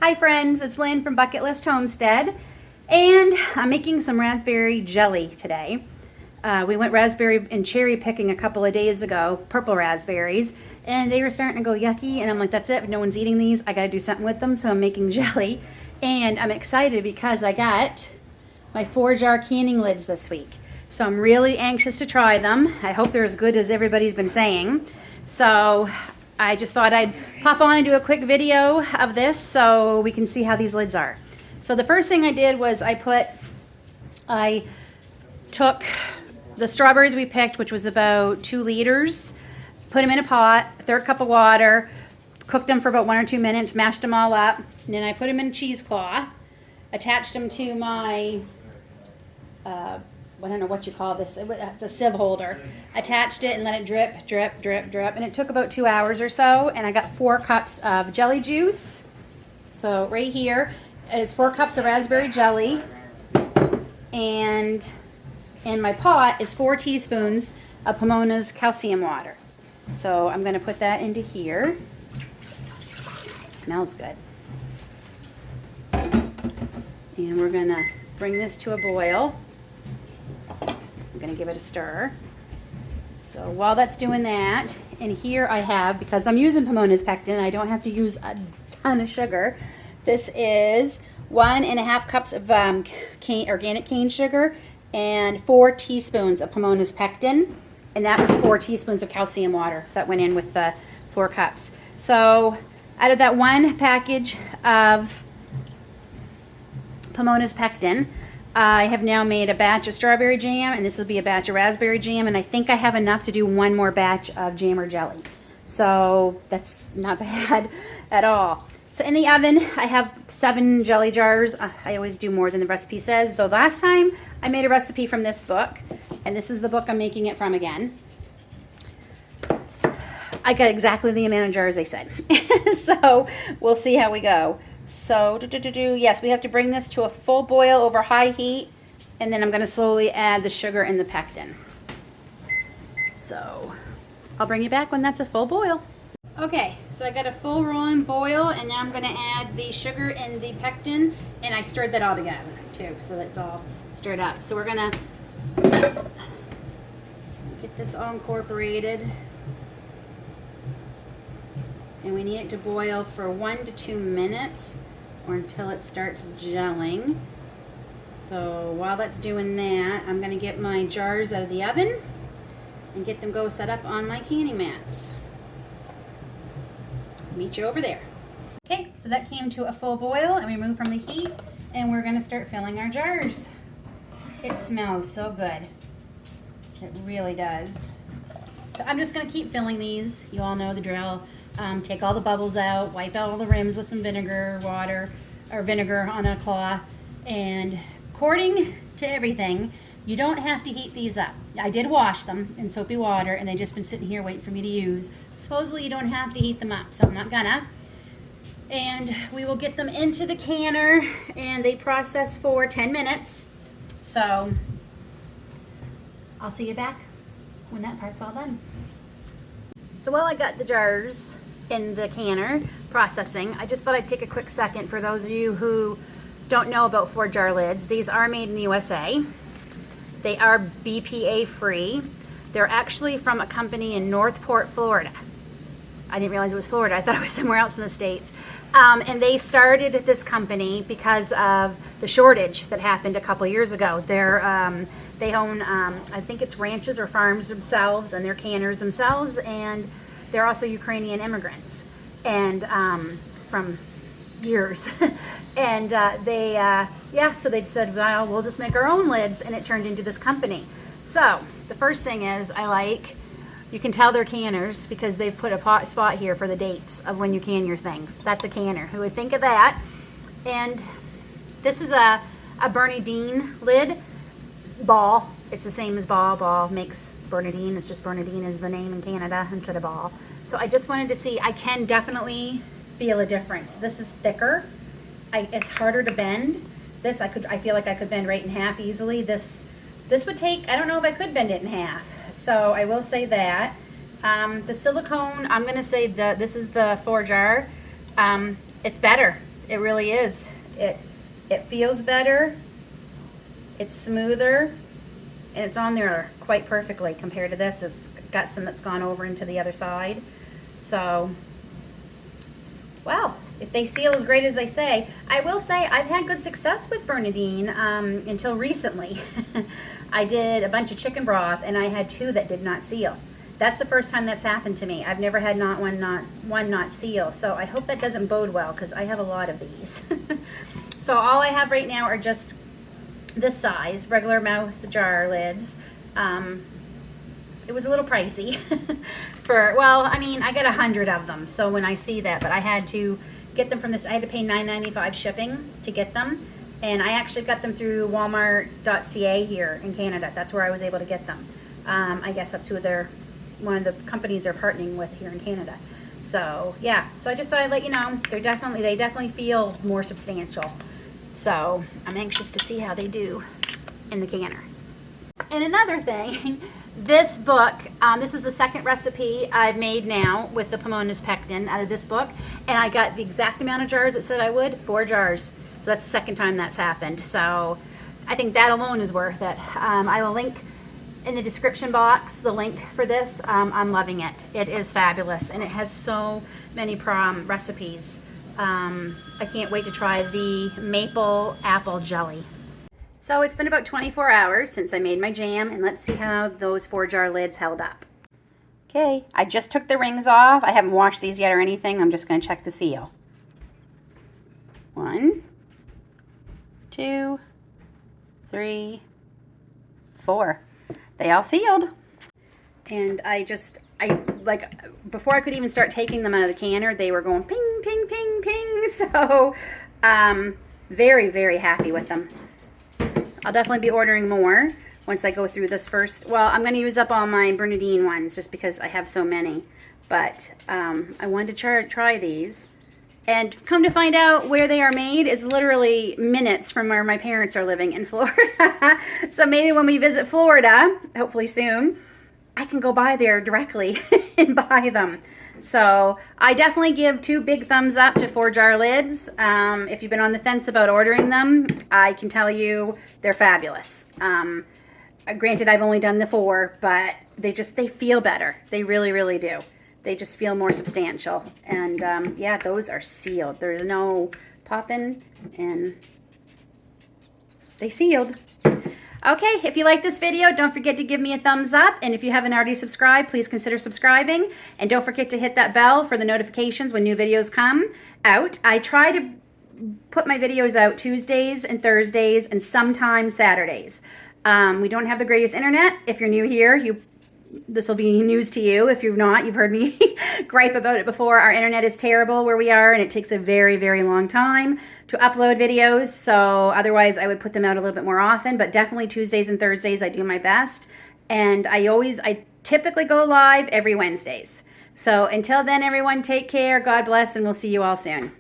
Hi friends, it's Lynn from Bucket List Homestead, and I'm making some raspberry jelly today. We went raspberry and cherry picking a couple of days ago, purple raspberries, and they were starting to go yucky, and I'm like, that's it, no one's eating these, I gotta do something with them, so I'm making jelly. And I'm excited because I got my 4-jar canning lids this week. So I'm really anxious to try them. I hope they're as good as everybody's been saying. So I just thought I'd pop on and do a quick video of this so we can see how these lids are. So the first thing I did was I took the strawberries we picked, which was about 2 liters, put them in a pot, a 1/3 cup of water, cooked them for about 1 or 2 minutes, mashed them all up, and then I put them in cheesecloth, attached them to my, I don't know what you call this, it's a sieve holder. Attached it and let it drip, drip, drip, drip, and it took about 2 hours or so, and I got 4 cups of jelly juice. So right here is 4 cups of raspberry jelly, and in my pot is 4 teaspoons of Pomona's calcium water. So I'm going to put that into here. It smells good. And we're going to bring this to a boil. I'm going to give it a stir. So while that's doing that, and here I have, because I'm using Pomona's pectin, I don't have to use a ton of sugar. This is 1.5 cups of organic cane sugar and 4 teaspoons of Pomona's pectin, and that was 4 teaspoons of calcium water that went in with the 4 cups. So out of that 1 package of Pomona's pectin, I have now made a batch of strawberry jam, and this will be a batch of raspberry jam, and I think I have enough to do 1 more batch of jam or jelly. So that's not bad at all. So in the oven, I have 7 jelly jars. I always do more than the recipe says, though last time I made a recipe from this book, and this is the book I'm making it from again. I got exactly the amount of jars they said. So we'll see how we go. So, yes, we have to bring this to a full boil over high heat, and then I'm going to slowly add the sugar and the pectin. So, I'll bring you back when that's a full boil. Okay, so I got a full rolling boil, and now I'm going to add the sugar and the pectin, and I stirred that all together, too, so that's all stirred up. So we're going to get this all incorporated. And we need it to boil for 1 to 2 minutes or until it starts gelling. So while that's doing that, I'm going to get my jars out of the oven and get them go set up on my canning mats. Meet you over there. Okay, so that came to a full boil, and we moved from the heat, and we're going to start filling our jars. It smells so good. It really does. So I'm just going to keep filling these. You all know the drill. Take all the bubbles out, wipe out all the rims with some vinegar, water, or vinegar on a cloth, and according to everything, you don't have to heat these up. I did wash them in soapy water, and they've just been sitting here waiting for me to use. Supposedly you don't have to heat them up, so I'm not gonna. And we will get them into the canner, and they process for 10 minutes. So I'll see you back when that part's all done. So while I got the jars in the canner processing, I just thought I'd take a quick second for those of you who don't know about 4-jar lids. These are made in the USA. They are BPA free. They're actually from a company in Northport, Florida. I didn't realize it was Florida. I thought it was somewhere else in the States. And they started this company because of the shortage that happened a couple years ago. They own, I think it's ranches or farms themselves, and they're canners themselves, and they're also Ukrainian immigrants, and from years. And so they said, well, we'll just make our own lids, and it turned into this company. So the first thing is you can tell they're canners because they've put a spot here for the dates of when you can your things. That's a canner. Who would think of that? And this is a Bernardine lid. Ball. It's the same as ball. Ball makes Bernardine. It's just Bernardine is the name in Canada instead of ball. So I just wanted to see. I can definitely feel a difference. This is thicker. It's harder to bend. This I feel like I could bend right in half easily. This would take. I don't know if I could bend it in half. So I will say that. The silicone. I'm gonna say this is the 4-jar. It's better. It really is. It feels better. It's smoother. And it's on there quite perfectly compared to this. It's got some that's gone over into the other side. So, wow, if they seal as great as they say. I will say I've had good success with Bernadine until recently. I did a bunch of chicken broth and I had 2 that did not seal. That's the first time that's happened to me. I've never had one not seal. So I hope that doesn't bode well because I have a lot of these. So all I have right now are just this size, regular mouth jar lids. It was a little pricey for, well, I mean, I got 100 of them. So when I see that, but I had to get them from this, I had to pay $9.95 shipping to get them. And I actually got them through Walmart.ca here in Canada. That's where I was able to get them. I guess that's who one of the companies they're partnering with here in Canada. So yeah, so I just thought I'd let you know, they definitely feel more substantial. So I'm anxious to see how they do in the canner. And another thing, this book, this is the second recipe I've made now with the Pomona's pectin out of this book, and I got the exact amount of jars it said I would, 4 jars. So that's the second time that's happened. So I think that alone is worth it. I will link in the description box the link for this. I'm loving it. It is fabulous, and it has so many recipes. I can't wait to try the maple apple jelly. So it's been about 24 hours since I made my jam, and let's see how those 4-jar lids held up. Okay, I just took the rings off. I haven't washed these yet or anything. I'm just going to check the seal. 1, 2, 3, 4. They all sealed. And before I could even start taking them out of the canner, they were going ping, ping, ping, ping. So, very, very happy with them. I'll definitely be ordering more once I go through this first. Well, I'm going to use up all my Bernadine ones just because I have so many. But I wanted to try these. And come to find out where they are made is literally minutes from where my parents are living in Florida. So maybe when we visit Florida, hopefully soon, I can go by there directly and buy them. So I definitely give 2 big thumbs up to 4-jar lids. If you've been on the fence about ordering them, I can tell you they're fabulous. Granted, I've only done the 4, but they feel better. They really, really do. They just feel more substantial. And yeah, those are sealed. There's no popping, and they sealed. Okay, if you like this video, don't forget to give me a thumbs up. And if you haven't already subscribed, please consider subscribing. And don't forget to hit that bell for the notifications when new videos come out. I try to put my videos out Tuesdays and Thursdays and sometimes Saturdays. We don't have the greatest internet. If you're new here, this will be news to you. If you're not, you've heard me gripe about it before. Our internet is terrible where we are, and it takes a very, very long time to upload videos. So otherwise, I would put them out a little bit more often, but definitely Tuesdays and Thursdays, I do my best. And I typically go live every Wednesdays. So until then, everyone, take care. God bless, and we'll see you all soon.